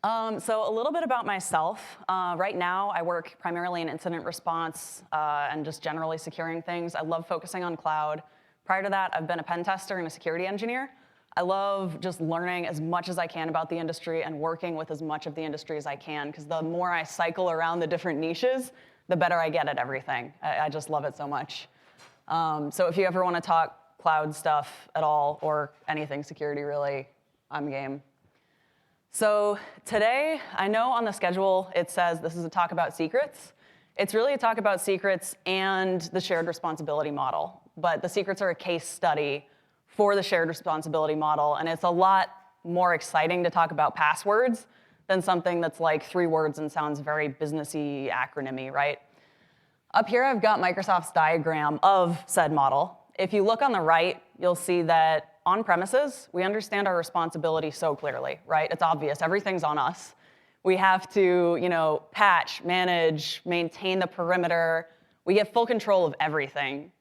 So a little bit about myself. Right now, I work primarily in incident response and just generally securing things. I love focusing on cloud. Prior to that, I've been a pen tester and a security engineer. I love just learning as much as I can about the industry and working with as much of the industry as I can, because the more I cycle around the different niches, the better I get at everything. I just love it so much. So if you ever want to talk cloud stuff at all, or anything security really, I'm game. So today, I know on the schedule it says this is a talk about secrets. It's really a talk about secrets and the shared responsibility model. But the secrets are a case study for the shared responsibility model, and it's a lot more exciting to talk about passwords than something that's like 3 words and sounds very businessy, acronym-y, right? Up here, I've got Microsoft's diagram of said model. If you look on the right, you'll see that on premises, we understand our responsibility so clearly, right? It's obvious, everything's on us. We have to, patch, manage, maintain the perimeter. We get full control of everything.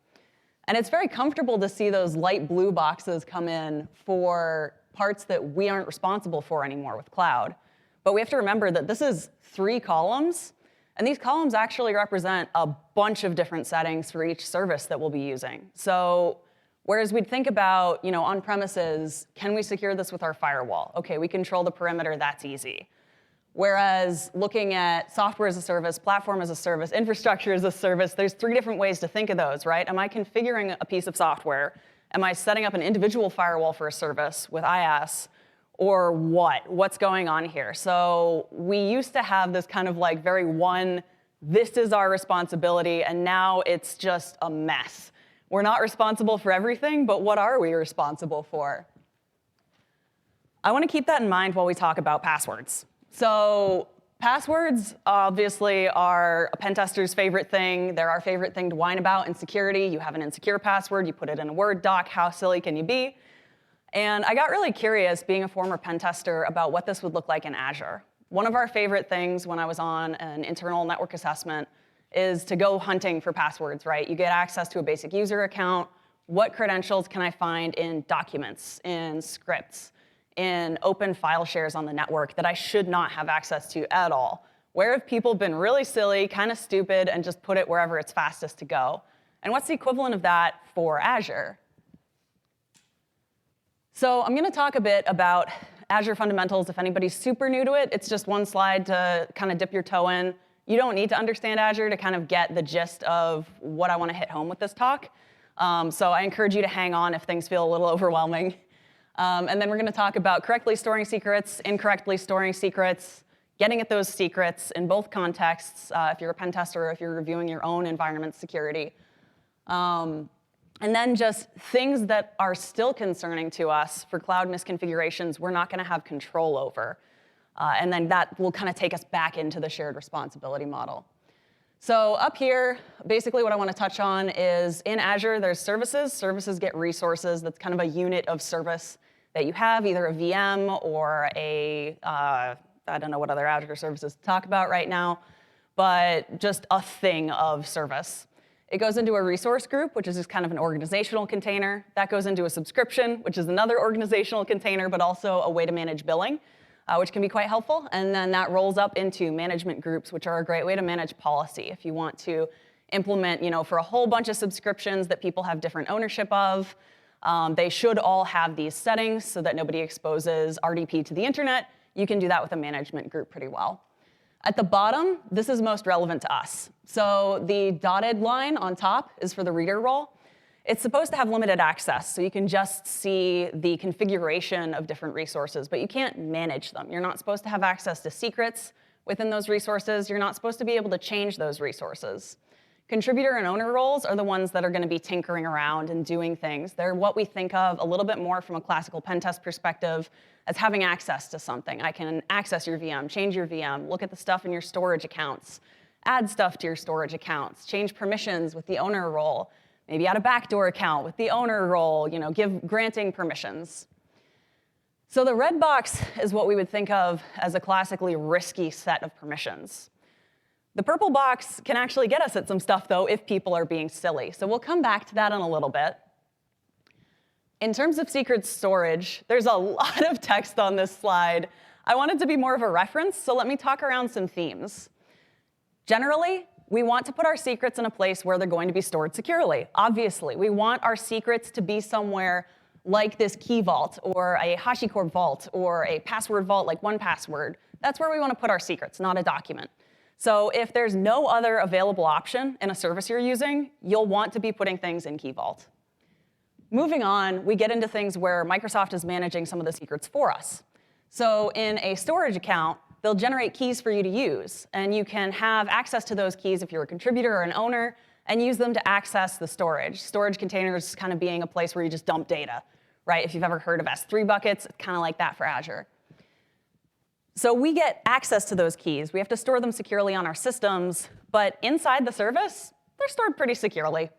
And it's very comfortable to see those light blue boxes come in for parts that we aren't responsible for anymore with cloud. But we have to remember that this is 3 columns, and these columns actually represent a bunch of different settings for each service that we'll be using. So whereas we'd think about, on premises, can we secure this with our firewall? Okay, we control the perimeter, that's easy. Whereas looking at software as a service, platform as a service, infrastructure as a service, there's 3 different ways to think of those, right? Am I configuring a piece of software? Am I setting up an individual firewall for a service with IaaS? Or what? What's going on here? So we used to have this kind of like very this is our responsibility, and now it's just a mess. We're not responsible for everything, but what are we responsible for? I want to keep that in mind while we talk about passwords. So passwords obviously are a pen tester's favorite thing. They're our favorite thing to whine about in security. You have an insecure password, you put it in a Word doc, how silly can you be? And I got really curious, being a former pen tester, about what this would look like in Azure. One of our favorite things when I was on an internal network assessment is to go hunting for passwords, right? You get access to a basic user account. What credentials can I find in documents, in scripts, in open file shares on the network that I should not have access to at all? Where have people been really silly, kind of stupid, and just put it wherever it's fastest to go? And what's the equivalent of that for Azure? So I'm going to talk a bit about Azure fundamentals. If anybody's super new to it, it's just one slide to kind of dip your toe in. You don't need to understand Azure to kind of get the gist of what I want to hit home with this talk. So I encourage you to hang on if things feel a little overwhelming. And then we're going to talk about correctly storing secrets, incorrectly storing secrets, getting at those secrets in both contexts, if you're a pen tester or if you're reviewing your own environment security. And then just things that are still concerning to us for cloud misconfigurations we're not going to have control over. And then that will kind of take us back into the shared responsibility model. So up here, basically what I want to touch on is in Azure, there's services. Services get resources. That's kind of a unit of service that you have, either a VM or I don't know what other Azure services to talk about right now, but just a thing of service. It goes into a resource group, which is just kind of an organizational container. That goes into a subscription, which is another organizational container, but also a way to manage billing, which can be quite helpful. And then that rolls up into management groups, which are a great way to manage policy. If you want to implement, for a whole bunch of subscriptions that people have different ownership of, they should all have these settings so that nobody exposes RDP to the internet. You can do that with a management group pretty well. At the bottom, this is most relevant to us. So the dotted line on top is for the reader role. It's supposed to have limited access, so you can just see the configuration of different resources, but you can't manage them. You're not supposed to have access to secrets within those resources. You're not supposed to be able to change those resources. Contributor and owner roles are the ones that are going to be tinkering around and doing things. They're what we think of a little bit more from a classical pen test perspective as having access to something. I can access your VM, change your VM, look at the stuff in your storage accounts, add stuff to your storage accounts, change permissions with the owner role, maybe add a backdoor account with the owner role, granting permissions. So the red box is what we would think of as a classically risky set of permissions. The purple box can actually get us at some stuff, though, if people are being silly. So we'll come back to that in a little bit. In terms of secret storage, there's a lot of text on this slide. I want it to be more of a reference, so let me talk around some themes. Generally, we want to put our secrets in a place where they're going to be stored securely. Obviously, we want our secrets to be somewhere like this key vault or a HashiCorp vault or a password vault like 1Password. That's where we want to put our secrets, not a document. So if there's no other available option in a service you're using, you'll want to be putting things in Key Vault. Moving on, we get into things where Microsoft is managing some of the secrets for us. So in a storage account, they'll generate keys for you to use, and you can have access to those keys if you're a contributor or an owner, and use them to access the storage. Storage containers kind of being a place where you just dump data, right? If you've ever heard of S3 buckets, it's kind of like that for Azure. So we get access to those keys. We have to store them securely on our systems, but inside the service, they're stored pretty securely.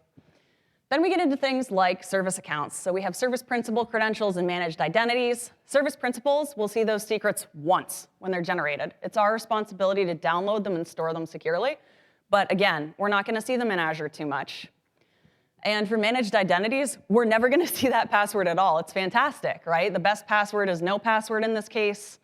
Then we get into things like service accounts. So we have service principal credentials and managed identities. Service principals will see those secrets once when they're generated. It's our responsibility to download them and store them securely. But again, we're not going to see them in Azure too much. And for managed identities, we're never going to see that password at all. It's fantastic, right? The best password is no password in this case.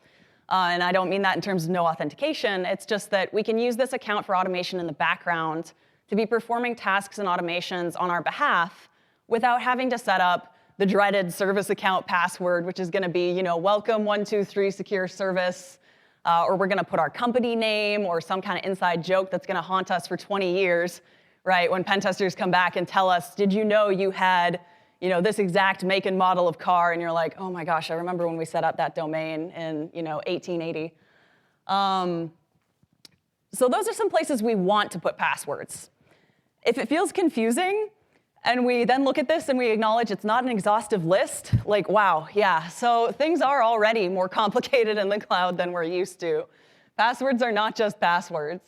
And I don't mean that in terms of no authentication. It's just that we can use this account for automation in the background to be performing tasks and automations on our behalf without having to set up the dreaded service account password, which is going to be, welcome 123 secure service, or we're going to put our company name or some kind of inside joke that's going to haunt us for 20 years, right? When pen testers come back and tell us, did you know you had this exact make and model of car? And you're like, oh my gosh, I remember when we set up that domain in 1880. So those are some places we want to put passwords. If it feels confusing, and we then look at this and we acknowledge it's not an exhaustive list, like, wow, yeah, so things are already more complicated in the cloud than we're used to. Passwords are not just passwords.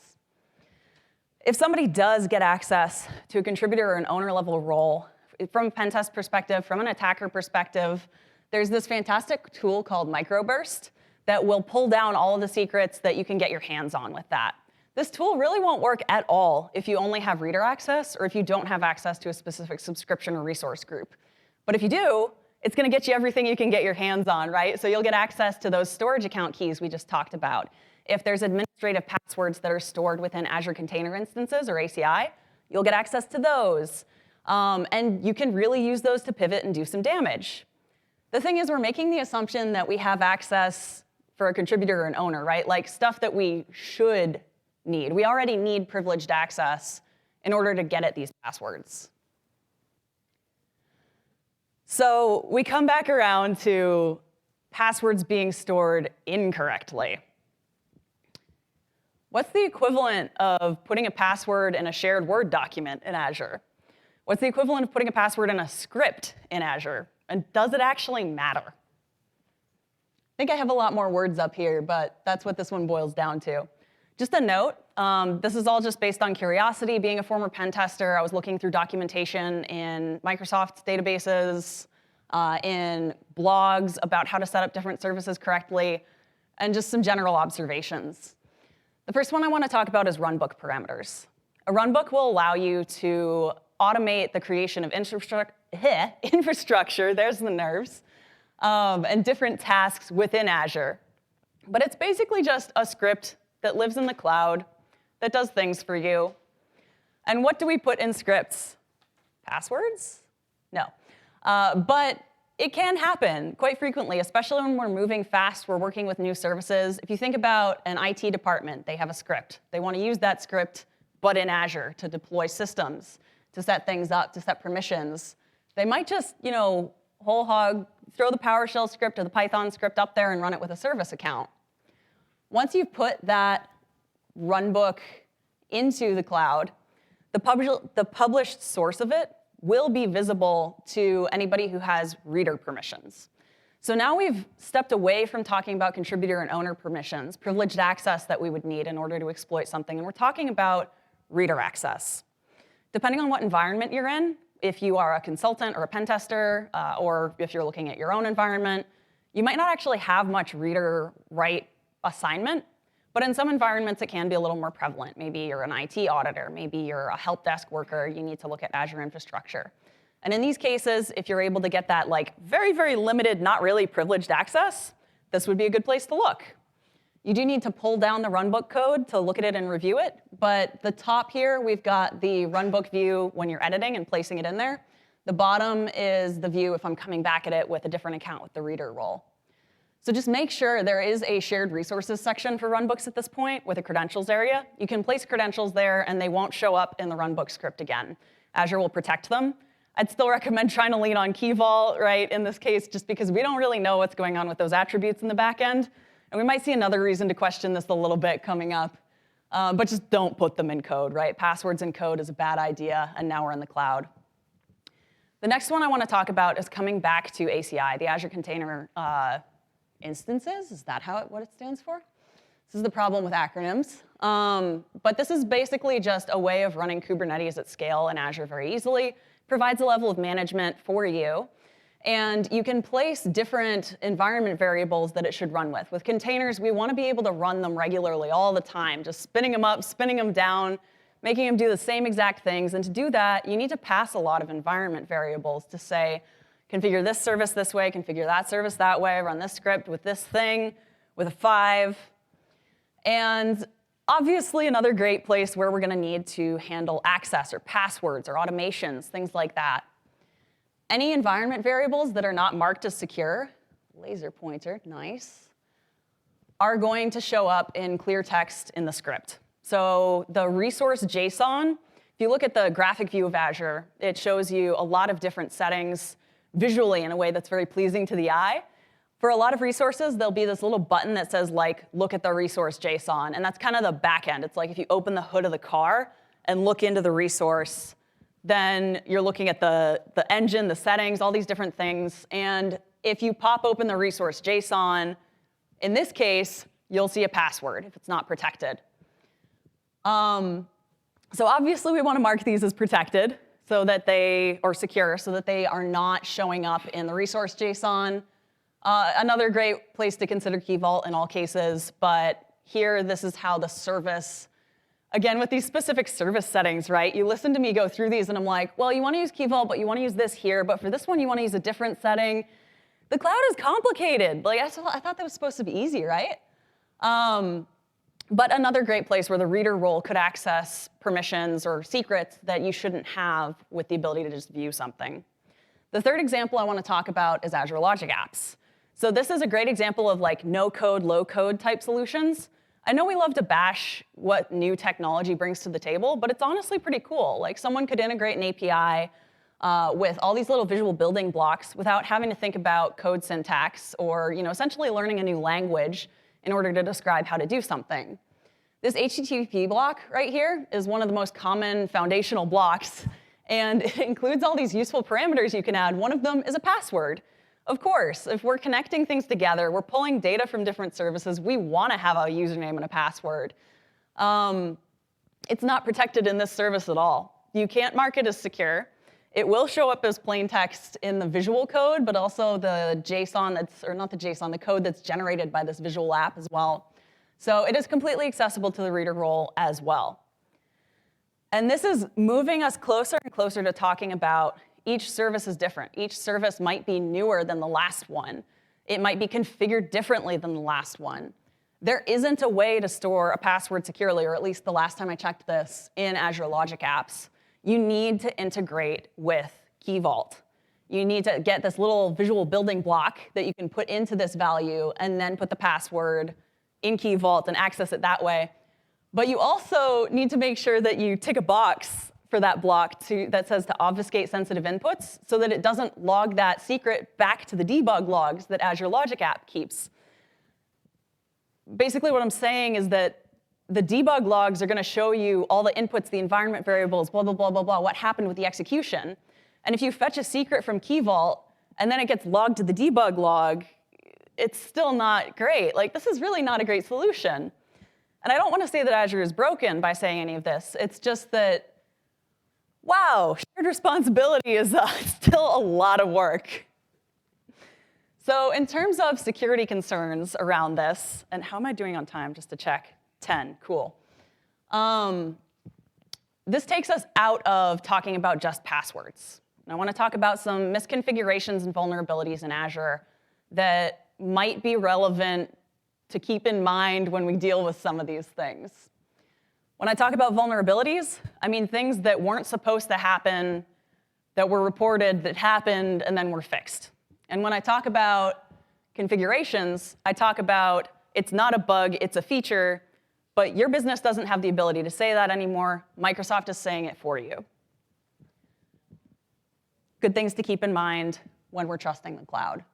If somebody does get access to a contributor or an owner-level role, from a pen test perspective, from an attacker perspective, there's this fantastic tool called Microburst that will pull down all of the secrets that you can get your hands on with that. This tool really won't work at all if you only have reader access or if you don't have access to a specific subscription or resource group. But if you do, it's going to get you everything you can get your hands on, right? So you'll get access to those storage account keys we just talked about. If there's administrative passwords that are stored within Azure Container Instances or ACI, you'll get access to those. And you can really use those to pivot and do some damage. The thing is, we're making the assumption that we have access for a contributor or an owner, right? Like stuff that we should need. We already need privileged access in order to get at these passwords. So we come back around to passwords being stored incorrectly. What's the equivalent of putting a password in a shared Word document in Azure? What's the equivalent of putting a password in a script in Azure? And does it actually matter? I think I have a lot more words up here, but that's what this one boils down to. Just a note, this is all just based on curiosity. Being a former pen tester, I was looking through documentation in Microsoft databases, in blogs about how to set up different services correctly, and just some general observations. The first one I want to talk about is runbook parameters. A runbook will allow you to automate the creation of infrastructure, there's the nerves, and different tasks within Azure. But it's basically just a script that lives in the cloud, that does things for you. And what do we put in scripts? Passwords? No. But it can happen quite frequently, especially when we're moving fast, we're working with new services. If you think about an IT department, they have a script. They want to use that script, but in Azure, to deploy systems, to set things up, to set permissions. They might just, whole hog, throw the PowerShell script or the Python script up there and run it with a service account. Once you've put that runbook into the cloud, the published source of it will be visible to anybody who has reader permissions. So now we've stepped away from talking about contributor and owner permissions, privileged access that we would need in order to exploit something, and we're talking about reader access. Depending on what environment you're in, if you are a consultant or a pen tester, or if you're looking at your own environment, you might not actually have much reader-write assignment, but in some environments it can be a little more prevalent. Maybe you're an IT auditor, maybe you're a help desk worker, you need to look at Azure infrastructure. And in these cases, if you're able to get that very, very limited, not really privileged access, this would be a good place to look. You do need to pull down the runbook code to look at it and review it, but the top here, we've got the runbook view when you're editing and placing it in there. The bottom is the view if I'm coming back at it with a different account with the reader role. So just make sure there is a shared resources section for runbooks at this point with a credentials area. You can place credentials there and they won't show up in the runbook script again. Azure will protect them. I'd still recommend trying to lean on Key Vault, right, in this case, just because we don't really know what's going on with those attributes in the back end. And we might see another reason to question this a little bit coming up. But just don't put them in code, right? Passwords in code is a bad idea, and now we're in the cloud. The next one I want to talk about is coming back to ACI, the Azure Container Instances. Is that what it stands for? This is the problem with acronyms. But this is basically just a way of running Kubernetes at scale in Azure very easily. Provides a level of management for you. And you can place different environment variables that it should run with. With containers, we want to be able to run them regularly all the time, just spinning them up, spinning them down, making them do the same exact things. And to do that, you need to pass a lot of environment variables to say, configure this service this way, configure that service that way, run this script with this thing, with a 5. And obviously, another great place where we're going to need to handle access or passwords or automations, things like that. Any environment variables that are not marked as secure, laser pointer, nice, are going to show up in clear text in the script. So the resource JSON, if you look at the graphic view of Azure, it shows you a lot of different settings visually in a way that's very pleasing to the eye. For a lot of resources, there'll be this little button that says, like, look at the resource JSON. And that's kind of the back end. It's like if you open the hood of the car and look into the resource, then you're looking at the engine, the settings, all these different things. And if you pop open the resource JSON, in this case, you'll see a password if it's not protected. So obviously, we want to mark these as protected so that they are secure, so that they are not showing up in the resource JSON. Another great place to consider Key Vault in all cases, but here, this is how the service, again, with these specific service settings, right? You listen to me go through these, and I'm like, well, you want to use Key Vault, but you want to use this here, but for this one, you want to use a different setting. The cloud is complicated. Like, I thought that was supposed to be easy, right? But another great place where the reader role could access permissions or secrets that you shouldn't have with the ability to just view something. The third example I want to talk about is Azure Logic Apps. So this is a great example of like no-code, low-code type solutions. I know we love to bash what new technology brings to the table, but it's honestly pretty cool. Like someone could integrate an API with all these little visual building blocks without having to think about code syntax or essentially learning a new language in order to describe how to do something. This HTTP block right here is one of the most common foundational blocks, and it includes all these useful parameters you can add. One of them is a password. Of course, if we're connecting things together, we're pulling data from different services, we want to have a username and a password. It's not protected in this service at all. You can't mark it as secure. It will show up as plain text in the visual code, but also the JSON or not the JSON, the code that's generated by this visual app as well. So it is completely accessible to the reader role as well. And this is moving us closer and closer to talking about each service is different. Each service might be newer than the last one. It might be configured differently than the last one. There isn't a way to store a password securely, or at least the last time I checked this, in Azure Logic Apps. You need to integrate with Key Vault. You need to get this little visual building block that you can put into this value and then put the password in Key Vault and access it that way. But you also need to make sure that you tick a box for that block that says to obfuscate sensitive inputs so that it doesn't log that secret back to the debug logs that Azure Logic App keeps. Basically, what I'm saying is that the debug logs are going to show you all the inputs, the environment variables, blah, blah, blah, blah, blah, what happened with the execution. And if you fetch a secret from Key Vault and then it gets logged to the debug log, it's still not great. Like, this is really not a great solution. And I don't want to say that Azure is broken by saying any of this. It's just that, wow, shared responsibility is still a lot of work. So in terms of security concerns around this, and how am I doing on time, just to check? 10, cool. This takes us out of talking about just passwords. And I want to talk about some misconfigurations and vulnerabilities in Azure that might be relevant to keep in mind when we deal with some of these things. When I talk about vulnerabilities, I mean things that weren't supposed to happen, that were reported, that happened, and then were fixed. And when I talk about configurations, I talk about it's not a bug, it's a feature, but your business doesn't have the ability to say that anymore. Microsoft is saying it for you. Good things to keep in mind when we're trusting the cloud.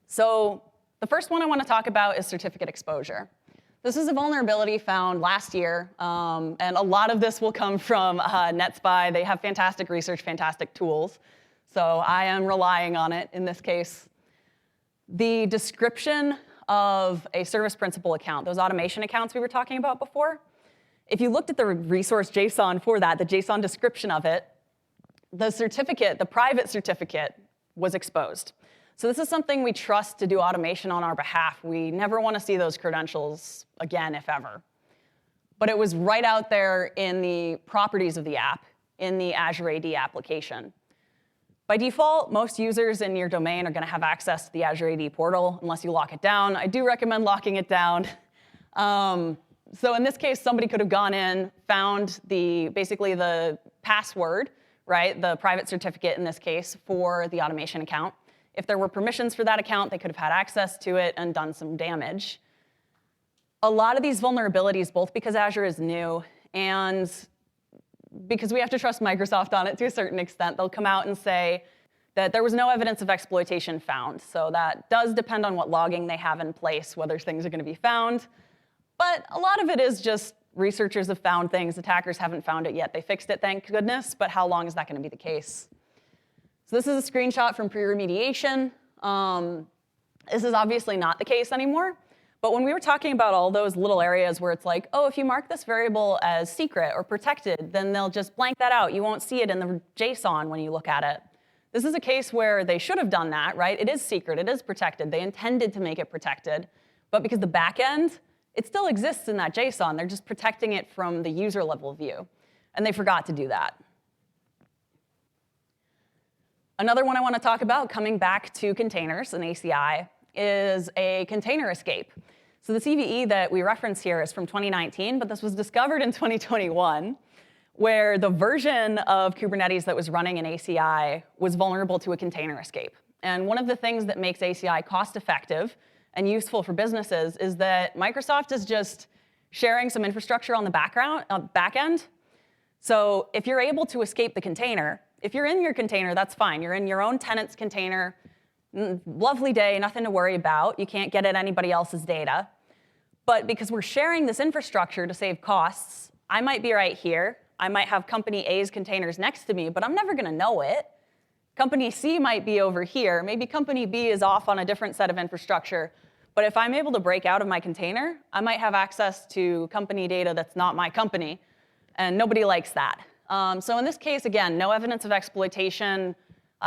So the first one I want to talk about is certificate exposure. This is a vulnerability found last year, and a lot of this will come from NetSpy. They have fantastic research, fantastic tools, so I am relying on it in this case. The description of a service principal account, those automation accounts we were talking about before, if you looked at the resource JSON for that, the JSON description of it, the certificate, the private certificate, was exposed. So this is something we trust to do automation on our behalf. We never want to see those credentials again, if ever. But it was right out there in the properties of the app, in the Azure AD application. By default, most users in your domain are going to have access to the Azure AD portal unless you lock it down. I do recommend locking it down. So in this case, somebody could have gone in, found basically the password, right, the private certificate in this case, for the automation account. If there were permissions for that account, they could have had access to it and done some damage. A lot of these vulnerabilities, both because Azure is new and because we have to trust Microsoft on it to a certain extent, they'll come out and say that there was no evidence of exploitation found. So that does depend on what logging they have in place, whether things are going to be found. But a lot of it is just researchers have found things. Attackers haven't found it yet. They fixed it, thank goodness, but how long is that going to be the case? So this is a screenshot from pre-remediation. This is obviously not the case anymore. But when we were talking about all those little areas where it's like, oh, if you mark this variable as secret or protected, then they'll just blank that out. You won't see it in the JSON when you look at it. This is a case where they should have done that, right? It is secret. It is protected. They intended to make it protected. But because the back end, it still exists in that JSON. They're just protecting it from the user level view. And they forgot to do that. Another one I want to talk about, coming back to containers and ACI, is a container escape. So the CVE that we reference here is from 2019, but this was discovered in 2021, where the version of Kubernetes that was running in ACI was vulnerable to a container escape. And one of the things that makes ACI cost-effective and useful for businesses is that Microsoft is just sharing some infrastructure on the back end. So if you're able to escape the container, if you're in your container, that's fine. You're in your own tenant's container. Lovely day, nothing to worry about. You can't get at anybody else's data. But because we're sharing this infrastructure to save costs, I might be right here. I might have company A's containers next to me, but I'm never going to know it. Company C might be over here. Maybe company B is off on a different set of infrastructure. But if I'm able to break out of my container, I might have access to company data that's not my company, and nobody likes that. So in this case, again, no evidence of exploitation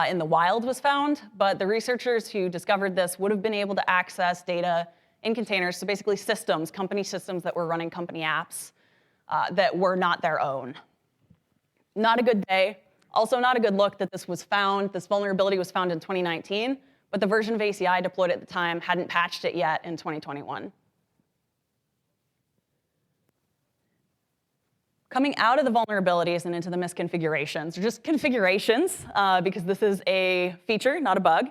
in the wild was found, but the researchers who discovered this would have been able to access data in containers, so basically systems, company systems that were running company apps that were not their own. Not a good day. Also not a good look that this was found. This vulnerability was found in 2019, but the version of ACI deployed at the time hadn't patched it yet in 2021. Coming out of the vulnerabilities and into the misconfigurations, or just configurations, because this is a feature, not a bug.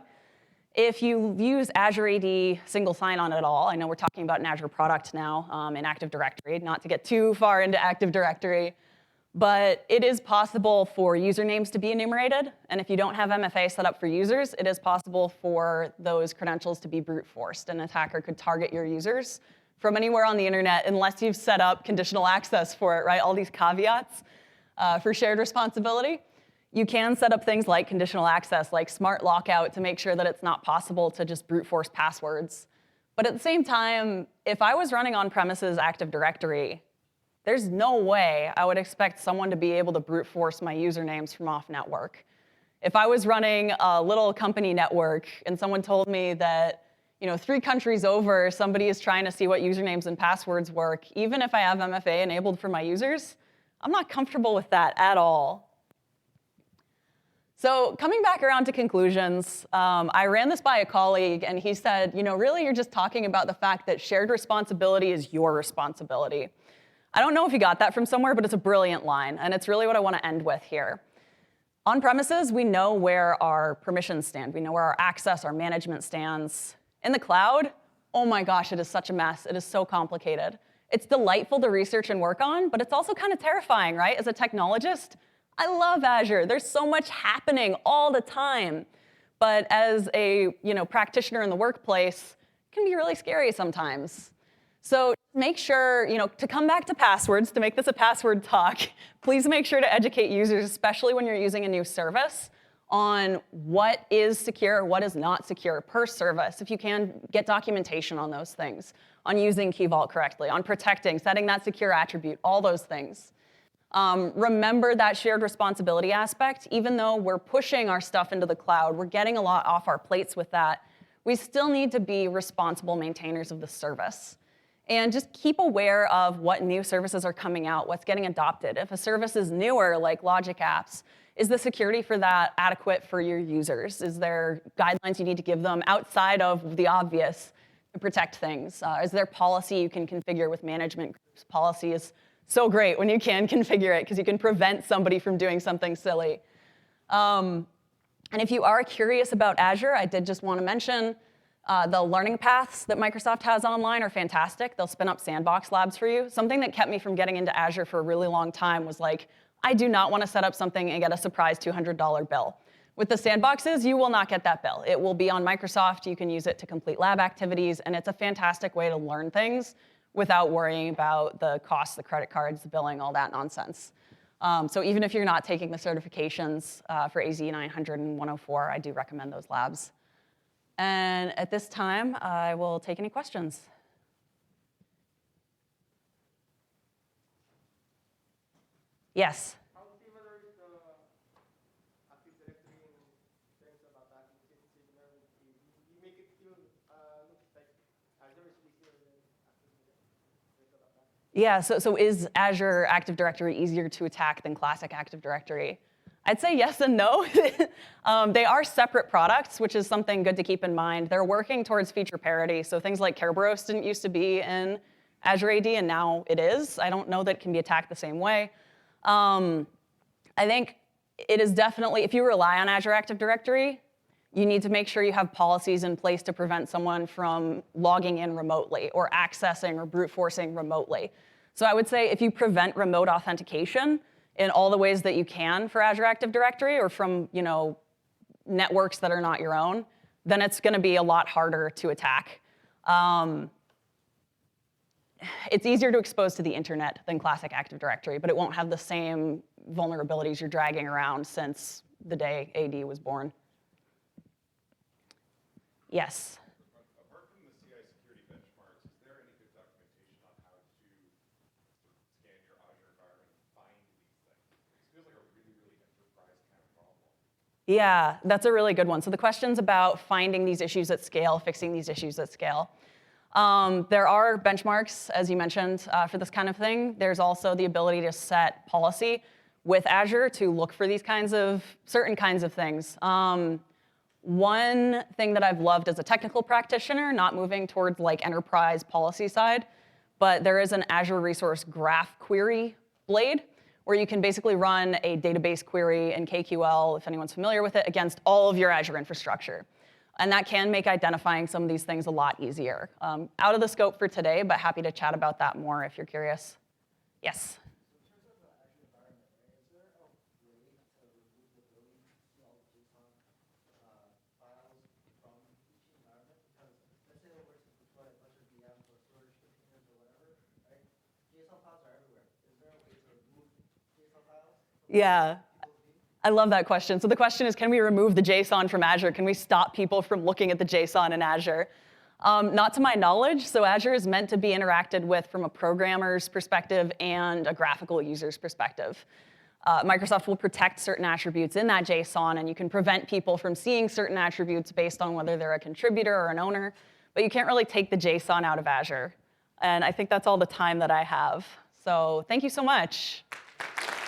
If you use Azure AD single sign-on at all, I know we're talking about an Azure product now in Active Directory, not to get too far into Active Directory, but it is possible for usernames to be enumerated, and if you don't have MFA set up for users, it is possible for those credentials to be brute forced. An attacker could target your users from anywhere on the internet unless you've set up conditional access for it, right? All these caveats for shared responsibility. You can set up things like conditional access, like smart lockout, to make sure that it's not possible to just brute force passwords. But at the same time, if I was running on-premises Active Directory, there's no way I would expect someone to be able to brute force my usernames from off-network. If I was running a little company network and someone told me that 3 countries over, somebody is trying to see what usernames and passwords work, even if I have MFA enabled for my users, I'm not comfortable with that at all. So coming back around to conclusions, I ran this by a colleague, and he said, really, you're just talking about the fact that shared responsibility is your responsibility. I don't know if you got that from somewhere, but it's a brilliant line, and it's really what I want to end with here. On premises, we know where our permissions stand. We know where our access, our management stands. In the cloud, oh my gosh, it is such a mess. It is so complicated. It's delightful to research and work on, but it's also kind of terrifying, right? As a technologist, I love Azure. There's so much happening all the time. But as a practitioner in the workplace, it can be really scary sometimes. So make sure, to come back to passwords, to make this a password talk, please make sure to educate users, especially when you're using a new service, on what is secure, what is not secure per service. If you can, get documentation on those things, on using Key Vault correctly, on protecting, setting that secure attribute, all those things. Remember that shared responsibility aspect. Even though we're pushing our stuff into the cloud, we're getting a lot off our plates with that, we still need to be responsible maintainers of the service. And just keep aware of what new services are coming out, what's getting adopted. If a service is newer, like Logic Apps, is the security for that adequate for your users? Is there guidelines you need to give them outside of the obvious to protect things? Is there policy you can configure with management groups? Policy is so great when you can configure it because you can prevent somebody from doing something silly. And if you are curious about Azure, I did just want to mention the learning paths that Microsoft has online are fantastic. They'll spin up sandbox labs for you. Something that kept me from getting into Azure for a really long time was like, I do not want to set up something and get a surprise $200 bill. With the sandboxes, you will not get that bill. It will be on Microsoft. You can use it to complete lab activities, and it's a fantastic way to learn things without worrying about the costs, the credit cards, the billing, all that nonsense. So even if you're not taking the certifications for AZ 900 and 104, I do recommend those labs. And at this time, I will take any questions. Yes? How similar is the Active Directory in terms of attacking similar? You make it feel looks like Azure is easier than Active Directory. Yeah, so is Azure Active Directory easier to attack than classic Active Directory? I'd say yes and no. They are separate products, which is something good to keep in mind. They're working towards feature parity, so things like Kerberos didn't used to be in Azure AD, and now it is. I don't know that it can be attacked the same way. I think it is definitely, if you rely on Azure Active Directory, you need to make sure you have policies in place to prevent someone from logging in remotely or accessing or brute forcing remotely. So I would say if you prevent remote authentication in all the ways that you can for Azure Active Directory or from networks that are not your own, then it's going to be a lot harder to attack. It's easier to expose to the internet than classic Active Directory, but it won't have the same vulnerabilities you're dragging around since the day AD was born. Yes? Apart from the CI security benchmarks, is there any good documentation on how to scan your Azure environment and find these things? It feels like a really, really enterprise kind of problem. Yeah, that's a really good one. So the question's about finding these issues at scale, fixing these issues at scale. There are benchmarks, as you mentioned, for this kind of thing. There's also the ability to set policy with Azure to look for these certain kinds of things. One thing that I've loved as a technical practitioner, not moving towards like enterprise policy side, but there is an Azure Resource Graph query blade where you can basically run a database query in KQL, if anyone's familiar with it, against all of your Azure infrastructure. And that can make identifying some of these things a lot easier. Out of the scope for today, but happy to chat about that more if you're curious. Yes? In terms of the Azure environment, right, is there a way to remove the ability to see all the JSON files from each environment? Because let's say we're to deploy a bunch of VMs or storage containers or whatever, right? JSON files are everywhere. Is there a way to remove JSON files? Yeah. I love that question. So the question is, can we remove the JSON from Azure? Can we stop people from looking at the JSON in Azure? Not to my knowledge. So Azure is meant to be interacted with from a programmer's perspective and a graphical user's perspective. Microsoft will protect certain attributes in that JSON, and you can prevent people from seeing certain attributes based on whether they're a contributor or an owner. But you can't really take the JSON out of Azure. And I think that's all the time that I have. So thank you so much.